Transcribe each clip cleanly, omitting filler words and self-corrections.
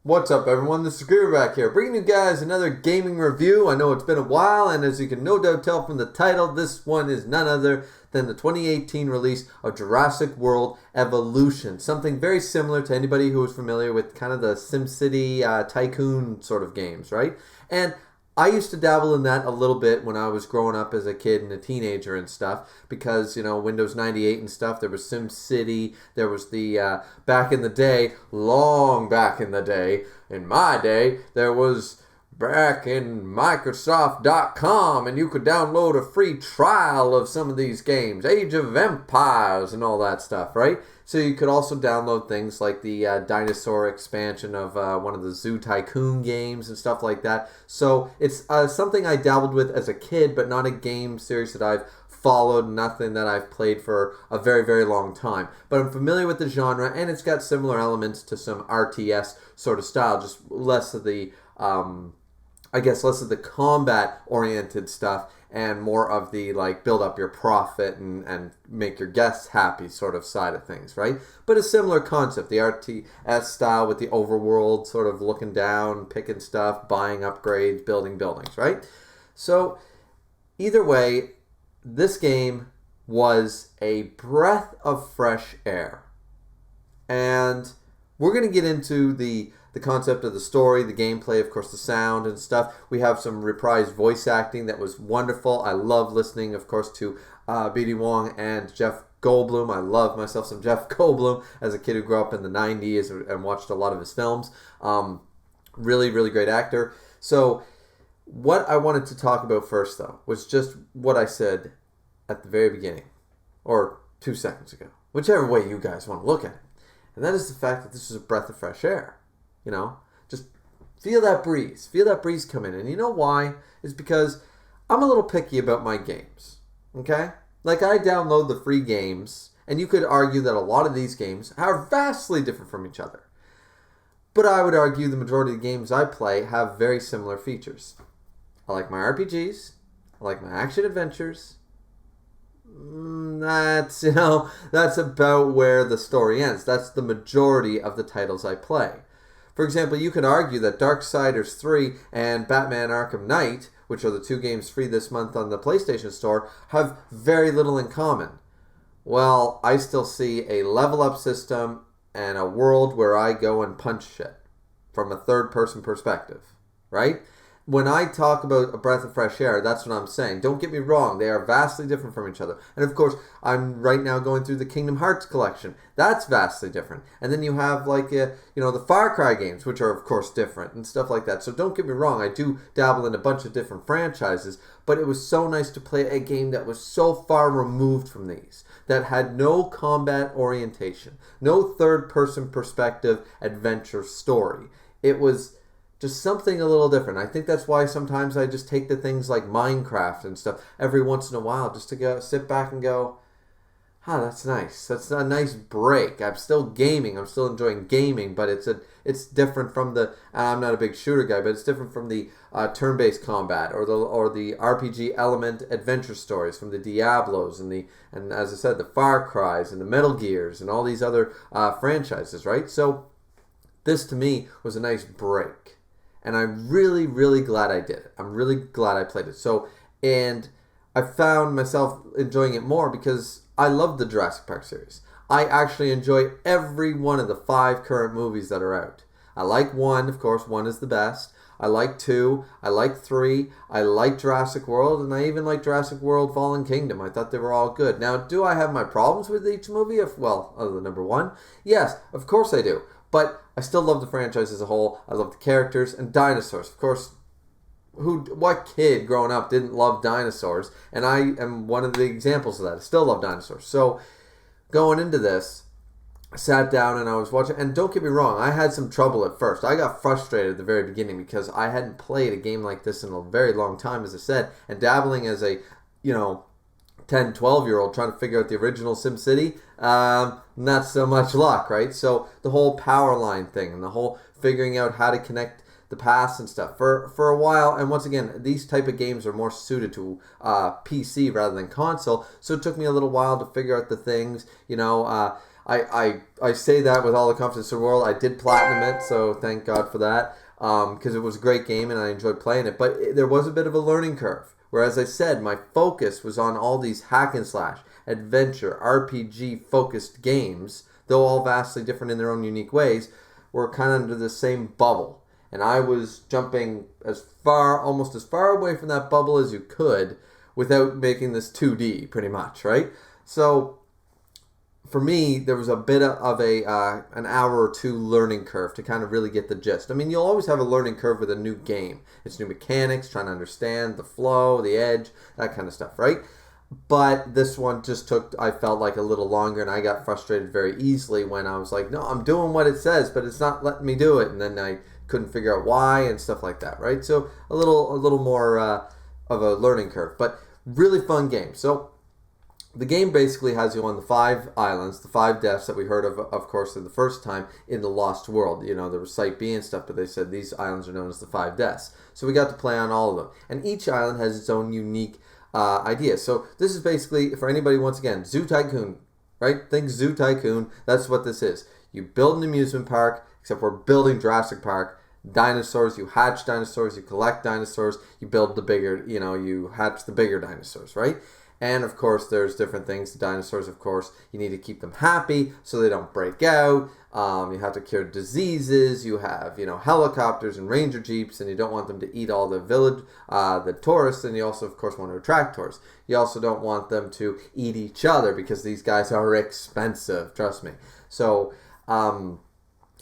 What's up, everyone? This is Griever back here, bringing you guys another gaming review. I know it's been a while, and as you can no doubt tell from the title, this one is none other than the 2018 release of Jurassic World Evolution. Something very similar to anybody who is familiar with kind of the SimCity tycoon sort of games, right? And I used to dabble in that a little bit when I was growing up as a kid and a teenager and stuff because, Windows 98 and stuff, there was SimCity, there was the, back in the day, long back in the day, in my day, there was back in Microsoft.com and you could download a free trial of some of these games, Age of Empires and all that stuff, right? So you could also download things like the dinosaur expansion of one of the Zoo Tycoon games and stuff like that. So it's something I dabbled with as a kid, but not a game series that I've followed, nothing that I've played for a very, very long time. But I'm familiar with the genre, and it's got similar elements to some RTS sort of style, just less of the, less of the combat-oriented stuff and more of the build up your profit and make your guests happy sort of side of things, right? But a similar concept, the RTS style with the overworld sort of looking down, picking stuff, buying upgrades, building buildings, right? So either way, this game was a breath of fresh air. And we're going to get into the concept of the story, the gameplay, of course, the sound and stuff. We have some reprised voice acting that was wonderful. I love listening, of course, to B.D. Wong and Jeff Goldblum. I love myself some Jeff Goldblum as a kid who grew up in the 90s and watched a lot of his films. Really, really great actor. So what I wanted to talk about first, though, was just what I said at the very beginning, or 2 seconds ago, whichever way you guys want to look at it. And that is the fact that this is a breath of fresh air. Just feel that breeze. Feel that breeze come in. And you know why? It's because I'm a little picky about my games. Okay? I download the free games, and you could argue that a lot of these games are vastly different from each other. But I would argue the majority of the games I play have very similar features. I like my RPGs. I like my action adventures. That's about where the story ends. That's the majority of the titles I play. For example, you could argue that Darksiders 3 and Batman Arkham Knight, which are the 2 games free this month on the PlayStation Store, have very little in common. Well, I still see a level up system and a world where I go and punch shit from a third-person perspective, right? When I talk about a breath of fresh air, that's what I'm saying. Don't get me wrong, they are vastly different from each other. And of course, I'm right now going through the Kingdom Hearts collection. That's vastly different. And then you have the Far Cry games, which are of course different and stuff like that. So don't get me wrong, I do dabble in a bunch of different franchises, but it was so nice to play a game that was so far removed from these, that had no combat orientation, no third-person perspective adventure story. It was just something a little different. I think that's why sometimes I just take the things like Minecraft and stuff every once in a while just to go sit back and go, that's nice. That's a nice break. I'm still gaming. I'm still enjoying gaming, but it's different from the. I'm not a big shooter guy, but it's different from the turn-based combat or the RPG element adventure stories from the Diablos and as I said, the Far Cries and the Metal Gears and all these other franchises, right? So this to me was a nice break. And I'm really, really glad I did it. I'm really glad I played it. And I found myself enjoying it more because I love the Jurassic Park series. I actually enjoy every one of the 5 current movies that are out. I like 1, of course. 1 is the best. I like 2. I like 3. I like Jurassic World. And I even like Jurassic World Fallen Kingdom. I thought they were all good. Now, do I have my problems with each movie? Other than number 1? Yes, of course I do. But I still love the franchise as a whole. I love the characters and dinosaurs. Of course, what kid growing up didn't love dinosaurs? And I am one of the examples of that. I still love dinosaurs. So going into this, I sat down and I was watching. And don't get me wrong, I had some trouble at first. I got frustrated at the very beginning because I hadn't played a game like this in a very long time, as I said. And dabbling as a, 10, 12-year-old trying to figure out the original SimCity, not so much luck, right? So the whole power line thing and the whole figuring out how to connect the past and stuff for a while. And once again, these type of games are more suited to PC rather than console. So it took me a little while to figure out the things. I say that with all the confidence in the world. I did platinum it, so thank God for that, because it was a great game and I enjoyed playing it. But there was a bit of a learning curve. Where, as I said, my focus was on all these hack and slash, adventure, RPG focused games, though all vastly different in their own unique ways, were kind of under the same bubble. And I was jumping almost as far away from that bubble as you could without making this 2D, pretty much, right? So, for me, there was a bit of an hour or two learning curve to kind of really get the gist. I mean, you'll always have a learning curve with a new game. It's new mechanics, trying to understand the flow, the edge, that kind of stuff, right? But this one just took, I felt like, a little longer, and I got frustrated very easily when I was like, no, I'm doing what it says, but it's not letting me do it. And then I couldn't figure out why and stuff like that, right? So a little more of a learning curve, but really fun game. So the game basically has you on the 5 islands, the 5 deaths that we heard of course, the first time in the Lost World. You know, there was Site B and stuff, but they said these islands are known as the 5 deaths. So we got to play on all of them. And each island has its own unique idea. So this is basically, for anybody, once again, Zoo Tycoon, right? Think Zoo Tycoon. That's what this is. You build an amusement park, except we're building Jurassic Park. Dinosaurs, you hatch dinosaurs, you collect dinosaurs, you build the bigger, you hatch the bigger dinosaurs, right? And of course, there's different things. The dinosaurs, of course, you need to keep them happy so they don't break out. You have to cure diseases. You have, helicopters and ranger jeeps, and you don't want them to eat all the village, the tourists. And you also, of course, want to attract tourists. You also don't want them to eat each other because these guys are expensive. Trust me. So, and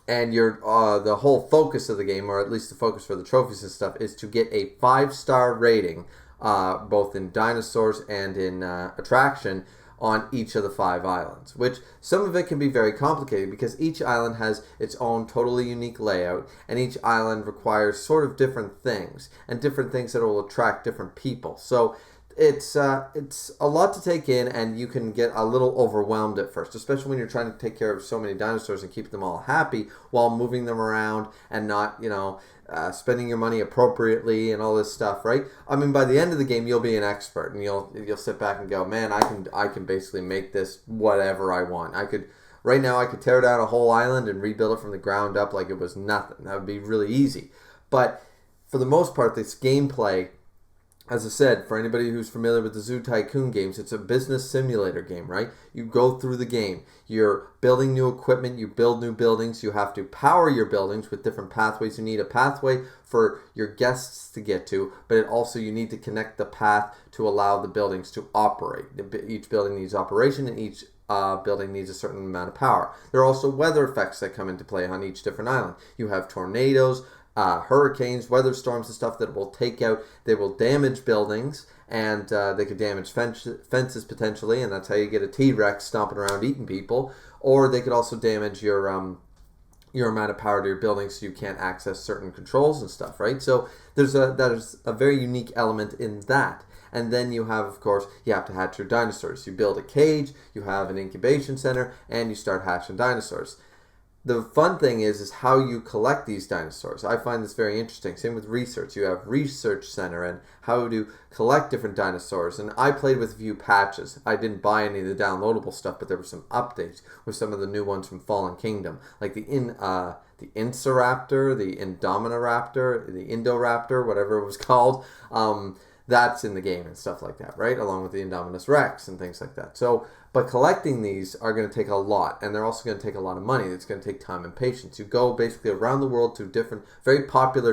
the whole focus of the game, or at least the focus for the trophies and stuff, is to get a 5-star rating. Both in dinosaurs and in attraction on each of the 5 islands, which some of it can be very complicated because each island has its own totally unique layout, and each island requires sort of different things and different things that will attract different people. So it's a lot to take in, and you can get a little overwhelmed at first, especially when you're trying to take care of so many dinosaurs and keep them all happy while moving them around and not, spending your money appropriately and all this stuff, right? I mean, by the end of the game, you'll be an expert, and you'll sit back and go, man, I can basically make this whatever I want. Right now, I could tear down a whole island and rebuild it from the ground up like it was nothing. That would be really easy. But for the most part, this gameplay, as I said, for anybody who's familiar with the Zoo Tycoon games, it's a business simulator game, right? You go through the game. You're building new equipment. You build new buildings. You have to power your buildings with different pathways. You need a pathway for your guests to get to, but you need to connect the path to allow the buildings to operate. Each building needs operation, and each building needs a certain amount of power. There are also weather effects that come into play on each different island. You have tornadoes, hurricanes, weather storms and stuff that they will damage buildings, and they could damage fences potentially, and that's how you get a T-Rex stomping around eating people. Or they could also damage your amount of power to your building, so you can't access certain controls and stuff, right? So there's a very unique element in that. And then you have, of course, you have to hatch your dinosaurs. You build a cage, you have an incubation center, and you start hatching dinosaurs. The fun thing is how you collect these dinosaurs. I find this very interesting. Same with research. You have research center and how to collect different dinosaurs. And I played with a few patches. I didn't buy any of the downloadable stuff, but there were some updates with some of the new ones from Fallen Kingdom, like the Insoraptor, the Indominaraptor, the Indoraptor, whatever it was called. That's in the game and stuff like that, right? Along with the Indominus Rex and things like that. So, but collecting these are going to take a lot, and they're also going to take a lot of money. It's going to take time and patience. You go basically around the world to different, very popular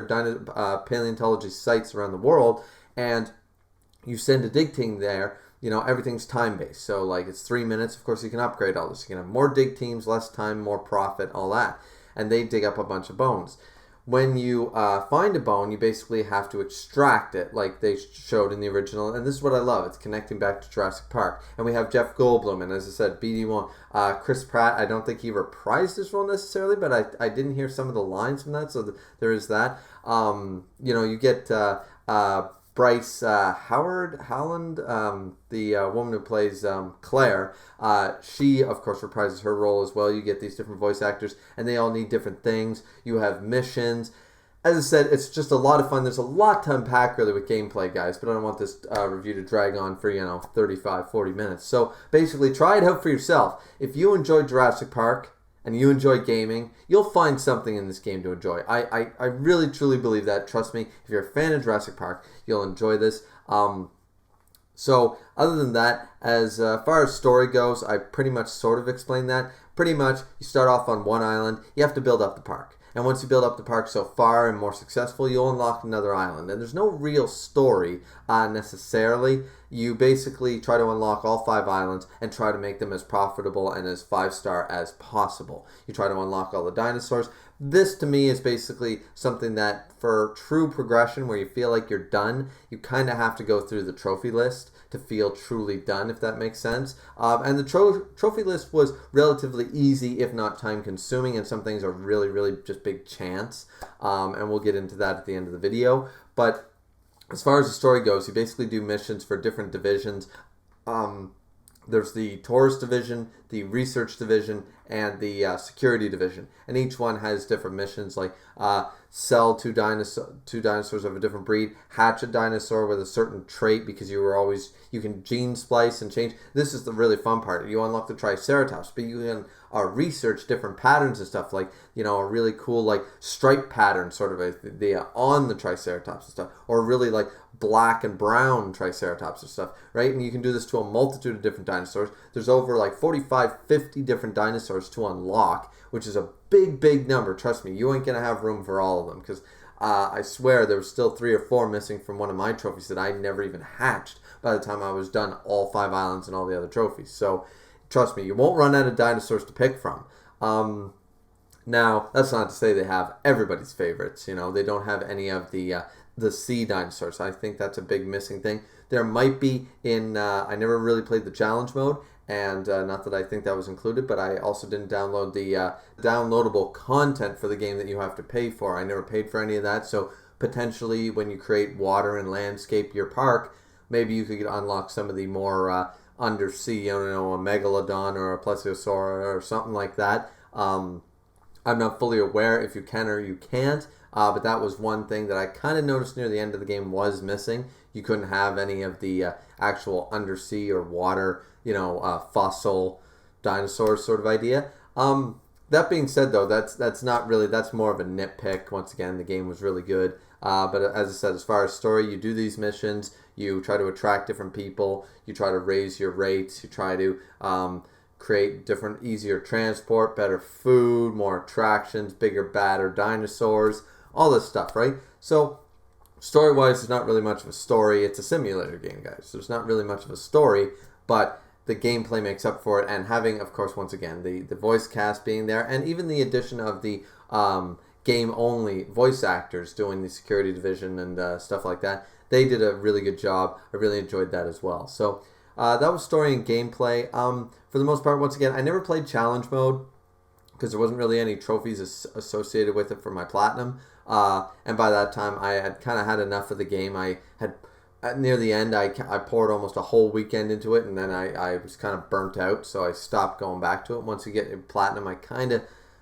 paleontology sites around the world, and you send a dig team there. Everything's time-based. So, like, it's 3 minutes. Of course, you can upgrade all this. You can have more dig teams, less time, more profit, all that. And they dig up a bunch of bones. When you find a bone, you basically have to extract it, like they showed in the original. And this is what I love. It's connecting back to Jurassic Park. And we have Jeff Goldblum, and as I said, BD1. Chris Pratt, I don't think he reprised his role necessarily, but I didn't hear some of the lines from that, so there is that. You get Bryce Howland, the woman who plays Claire. She, of course, reprises her role as well. You get these different voice actors, and they all need different things. You have missions. as I said, it's just a lot of fun. There's a lot to unpack really with gameplay, guys, but I don't want this review to drag on for, 35, 40 minutes. So basically, try it out for yourself. If you enjoy Jurassic Park and you enjoy gaming, you'll find something in this game to enjoy. I really, truly believe that. Trust me, if you're a fan of Jurassic Park, you'll enjoy this. So other than that, as far as story goes, I pretty much sort of explained that. Pretty much, you start off on one island. You have to build up the park. And once you build up the park so far and more successful, you'll unlock another island. And there's no real story necessarily. You basically try to unlock all 5 islands and try to make them as profitable and as 5-star as possible. You try to unlock all the dinosaurs. This, to me, is basically something that, for true progression, where you feel like you're done, you kind of have to go through the trophy list to feel truly done, if that makes sense. And the trophy list was relatively easy, if not time-consuming, and some things are really, really just big chance. And we'll get into that at the end of the video. But as far as the story goes, you basically do missions for different divisions. There's the tourist division, the research division, and the security division. And each one has different missions, like sell two dinosaurs of a different breed, hatch a dinosaur with a certain trait, because you can gene splice and change. This is the really fun part. You unlock the Triceratops, but you can research different patterns and stuff, like, a really cool, like, stripe pattern sort of on the Triceratops and stuff, or really, like, black and brown Triceratops and stuff, right? And you can do this to a multitude of different dinosaurs. There's over like 45, 50 different dinosaurs to unlock, which is a big, big number. Trust me, you ain't going to have room for all of them, because I swear there was still 3 or 4 missing from one of my trophies that I never even hatched by the time I was done all 5 islands and all the other trophies. So trust me, you won't run out of dinosaurs to pick from. Now, that's not to say they have everybody's favorites. They don't have any of the sea dinosaurs. I think that's a big missing thing. There might be in, I never really played the challenge mode, and not that I think that was included, but I also didn't download the downloadable content for the game that you have to pay for. I never paid for any of that, so potentially when you create water and landscape your park, maybe you could unlock some of the more undersea, a megalodon or a plesiosaur or something like that. I'm not fully aware if you can or you can't. But that was one thing that I kind of noticed near the end of the game was missing. You couldn't have any of the actual undersea or water, fossil dinosaurs sort of idea. That being said, though, that's not really, that's more of a nitpick. Once again, the game was really good. But as I said, as far as story, you do these missions, you try to attract different people, you try to raise your rates, you try to create different, easier transport, better food, more attractions, bigger, badder dinosaurs, all this stuff, right? So story-wise, there's not really much of a story. It's a simulator game, guys. So there's not really much of a story, but the gameplay makes up for it. And having, of course, once again, the voice cast being there, and even the addition of the game-only voice actors doing the security division and stuff like that, they did a really good job. I really enjoyed that as well. So that was story and gameplay. For the most part, once again, I never played challenge mode because there wasn't really any trophies associated with it for my platinum. And by that time, I had kind of had enough of the game. I had, near the end, I poured almost a whole weekend into it, and then I was kind of burnt out, so I stopped going back to it. Once you get platinum, I kind of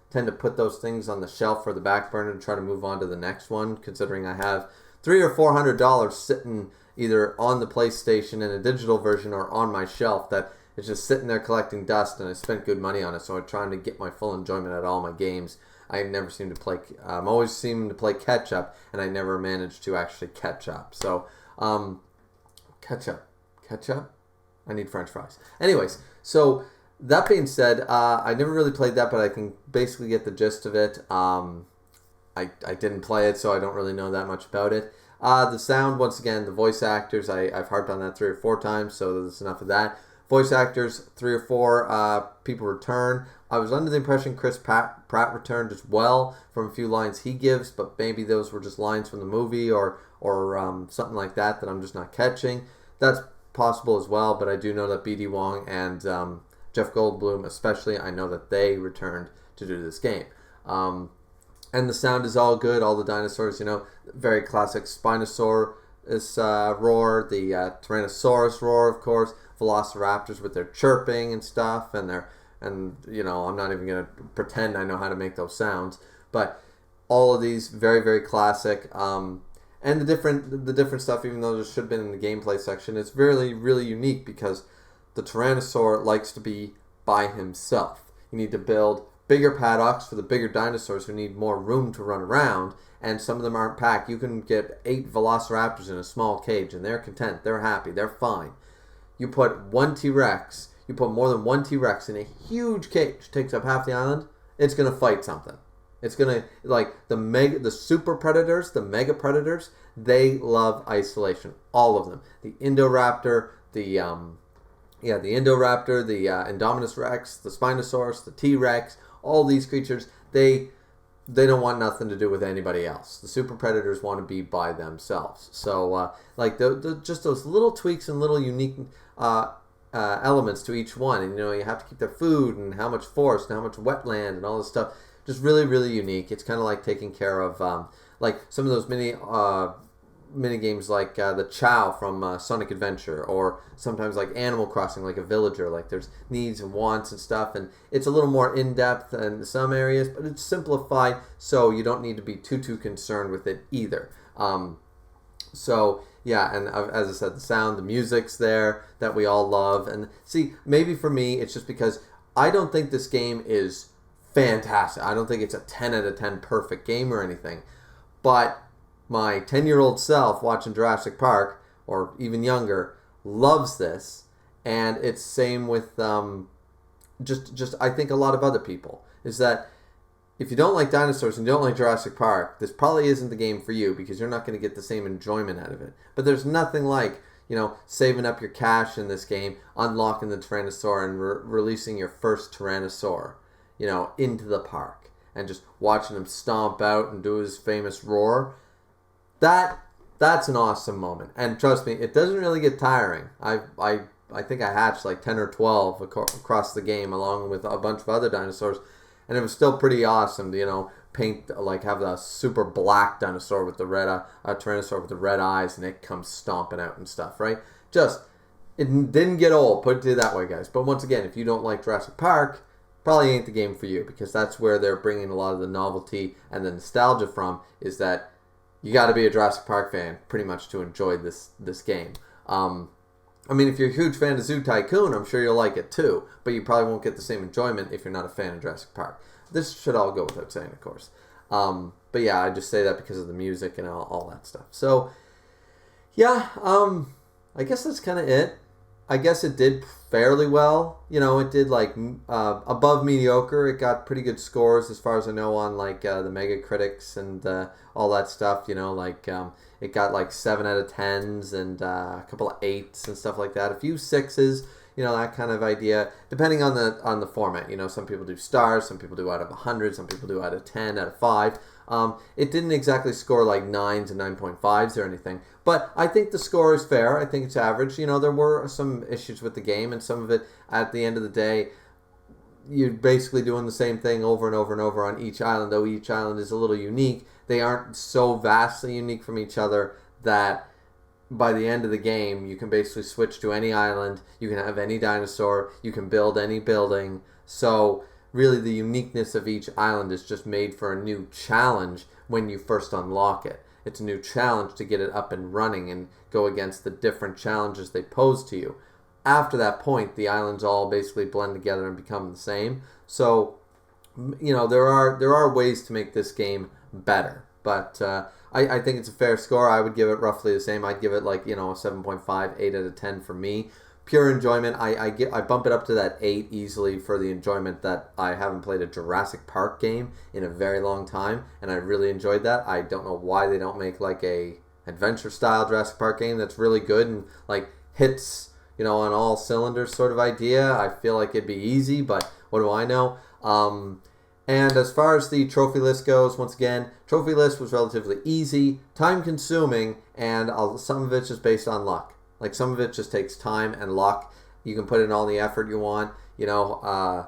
tend to put those things on the shelf for the back burner and try to move on to the next one, considering I have $300 or $400 sitting either on the PlayStation in a digital version or on my shelf that is just sitting there collecting dust, and I spent good money on it, so I'm trying to get my full enjoyment out of all my games. I never seem to play, I'm always seeming to play catch up, and I never managed to actually catch up. So, ketchup? I need french fries. Anyways, so that being said, I never really played that, but I can basically get the gist of it. I didn't play it, so I don't really know that much about it. The sound, once again, the voice actors, I've harped on that 3 or 4 times, so that's enough of that. Voice actors, 3 or 4 people return. I was under the impression Chris Pratt returned as well from a few lines he gives, but maybe those were just lines from the movie or something like that I'm just not catching. That's possible as well, but I do know that B.D. Wong and Jeff Goldblum especially, I know that they returned to do this game. And the sound is all good, all the dinosaurs, very classic Spinosaurus roar, the Tyrannosaurus roar, of course, Velociraptors with their chirping and stuff, and I'm not even going to pretend I know how to make those sounds, but all of these very, very classic. And the different stuff, even though there should have been in the gameplay section, it's really, really unique because the Tyrannosaur likes to be by himself. You need to build bigger paddocks for the bigger dinosaurs who need more room to run around, and some of them aren't packed. You can get 8 velociraptors in a small cage, and they're content, they're happy, they're fine. You put one T-Rex, you put more than one T-Rex in a huge cage, takes up half the island, it's going to fight something. It's going to, like, the super predators, the mega predators, they love isolation. All of them. The Indoraptor, the Indominus Rex, the Spinosaurus, the T-Rex, all these creatures, they don't want nothing to do with anybody else. The super predators want to be by themselves. So, just those little tweaks and little unique elements to each one. And, you have to keep their food and how much forest and how much wetland and all this stuff. Just really, really unique. It's kind of like taking care of, like some of those mini games like the Chow from Sonic Adventure, or sometimes like Animal Crossing, like a villager. Like there's needs and wants and stuff, and it's a little more in-depth in some areas, but it's simplified, so you don't need to be too concerned with it either. So yeah, and as I said, the sound, the music's there that we all love. And see, maybe for me, it's just because I don't think this game is fantastic. I don't think it's a 10 out of 10 perfect game or anything. But my 10-year-old self watching Jurassic Park, or even younger, loves this. And it's same with just I think a lot of other people. Is that if you don't like dinosaurs and you don't like Jurassic Park, this probably isn't the game for you, because you're not going to get the same enjoyment out of it. But there's nothing like, saving up your cash in this game, unlocking the Tyrannosaur, and releasing your first Tyrannosaur, into the park, and just watching him stomp out and do his famous roar. That's an awesome moment. And trust me, it doesn't really get tiring. I think I hatched like 10 or 12 across the game, along with a bunch of other dinosaurs, and it was still pretty awesome to, have the super black dinosaur with the red, Tyrannosaur with the red eyes, and it comes stomping out and stuff, right? It didn't get old, put it that way, guys. But once again, if you don't like Jurassic Park, probably ain't the game for you, because that's where they're bringing a lot of the novelty and the nostalgia from, is that you got to be a Jurassic Park fan pretty much to enjoy this game. If you're a huge fan of Zoo Tycoon, I'm sure you'll like it too, but you probably won't get the same enjoyment if you're not a fan of Jurassic Park. This should all go without saying, of course. But yeah, I just say that because of the music and all that stuff. So, yeah, I guess that's kind of it. I guess it did fairly well. It did above mediocre. It got pretty good scores as far as I know on the Mega Critics and all that stuff. It got 7 out of 10s and a couple of 8s and stuff like that. A few 6s. That kind of idea, depending on the format. Some people do stars, some people do out of 100, some people do out of 10, out of 5. It didn't exactly score like 9s and 9.5s or anything, but I think the score is fair. I think it's average. There were some issues with the game, and some of it, at the end of the day, you're basically doing the same thing over and over and over on each island, though each island is a little unique. They aren't so vastly unique from each other that by the end of the game, you can basically switch to any island, you can have any dinosaur, you can build any building. So really the uniqueness of each island is just made for a new challenge when you first unlock it. It's a new challenge to get it up and running and go against the different challenges they pose to you. After that point, the islands all basically blend together and become the same. So, there are ways to make this game better. But I think it's a fair score. I would give it roughly the same. I'd give it a 7.5, 8 out of 10 for me. Pure enjoyment. I bump it up to that 8 easily for the enjoyment that I haven't played a Jurassic Park game in a very long time, and I really enjoyed that. I don't know why they don't make a adventure style Jurassic Park game that's really good and hits on all cylinders sort of idea. I feel like it'd be easy, but what do I know? And as far as the trophy list goes, once again, trophy list was relatively easy, time-consuming, and some of it's just based on luck. Some of it just takes time and luck. You can put in all the effort you want. The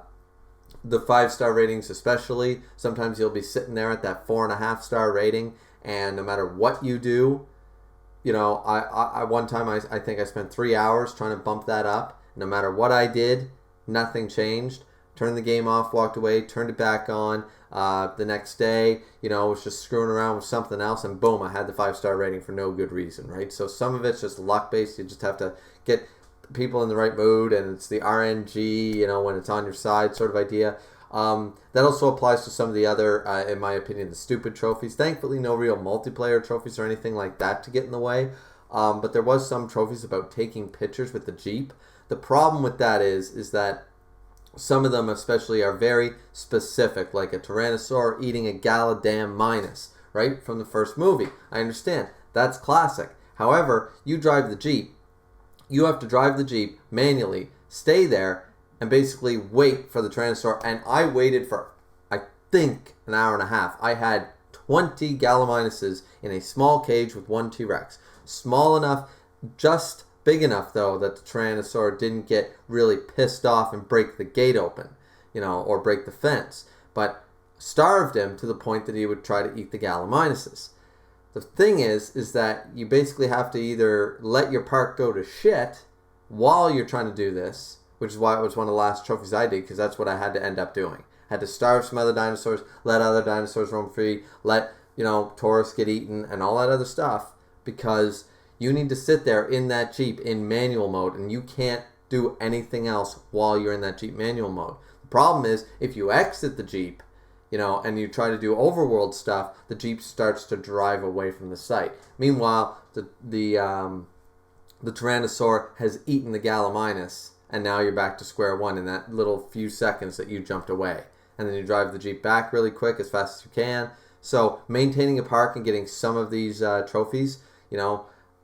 5-star ratings especially, sometimes you'll be sitting there at that 4.5-star rating, and no matter what you do, I one time I think I spent 3 hours trying to bump that up. No matter what I did, nothing changed. turned the game off, walked away, turned it back on. The next day, was just screwing around with something else, and boom, I had the 5-star rating for no good reason, right? So some of it's just luck-based. You just have to get people in the right mood, and it's the RNG, when it's on your side sort of idea. That also applies to some of the other, in my opinion, the stupid trophies. Thankfully, no real multiplayer trophies or anything like that to get in the way. But there was some trophies about taking pictures with the Jeep. The problem with that is that some of them especially are very specific, like a Tyrannosaur eating a Galadam minus, right, from the first movie. I understand. That's classic. However, you drive the Jeep. You have to drive the Jeep manually, stay there, and basically wait for the Tyrannosaur. And I waited for, I think, an hour and a half. I had 20 Galaminuses in a small cage with one T-Rex. Small enough, just big enough, though, that the Tyrannosaur didn't get really pissed off and break the gate open, or break the fence. But starved him to the point that he would try to eat the Galaminuses. The thing is that you basically have to either let your park go to shit while you're trying to do this, which is why it was one of the last trophies I did, because that's what I had to end up doing. I had to starve some other dinosaurs, let other dinosaurs roam free, let, tourists get eaten, and all that other stuff, because you need to sit there in that Jeep in manual mode, and you can't do anything else while you're in that Jeep manual mode. The problem is, if you exit the Jeep, and you try to do overworld stuff, the Jeep starts to drive away from the site. Meanwhile, the Tyrannosaur has eaten the Gallimimus, and now you're back to square one in that little few seconds that you jumped away. And then you drive the Jeep back really quick, as fast as you can. So maintaining a park and getting some of these trophies,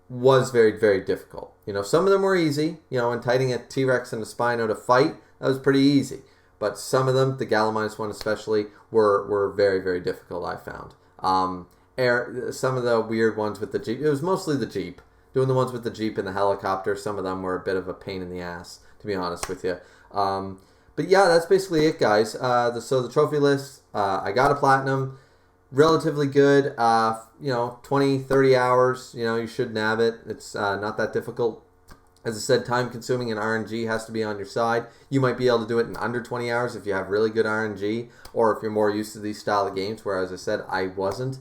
was very, very difficult. Some of them were easy. Enticing a T-Rex and a Spino to fight, that was pretty easy. But some of them, the Gallimimus one especially, were very, very difficult, I found. Some of the weird ones with the Jeep, it was mostly the Jeep. Doing the ones with the Jeep and the helicopter, some of them were a bit of a pain in the ass, to be honest with you. But yeah, that's basically it, guys. So the trophy list, I got a platinum. Relatively good, 20, 30 hours, you should nab it. It's not that difficult. As I said, time consuming and RNG has to be on your side. You might be able to do it in under 20 hours if you have really good RNG, or if you're more used to these style of games, where, as I said, I wasn't.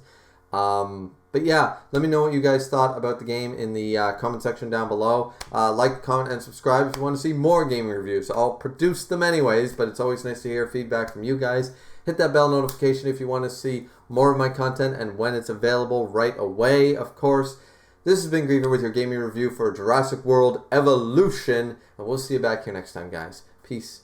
But yeah, let me know what you guys thought about the game in the comment section down below. Like, comment, and subscribe if you want to see more gaming reviews. I'll produce them anyways, but it's always nice to hear feedback from you guys. Hit that bell notification if you want to see more of my content and when it's available right away, of course. This has been Griever with your gaming review for Jurassic World Evolution, and we'll see you back here next time, guys. Peace.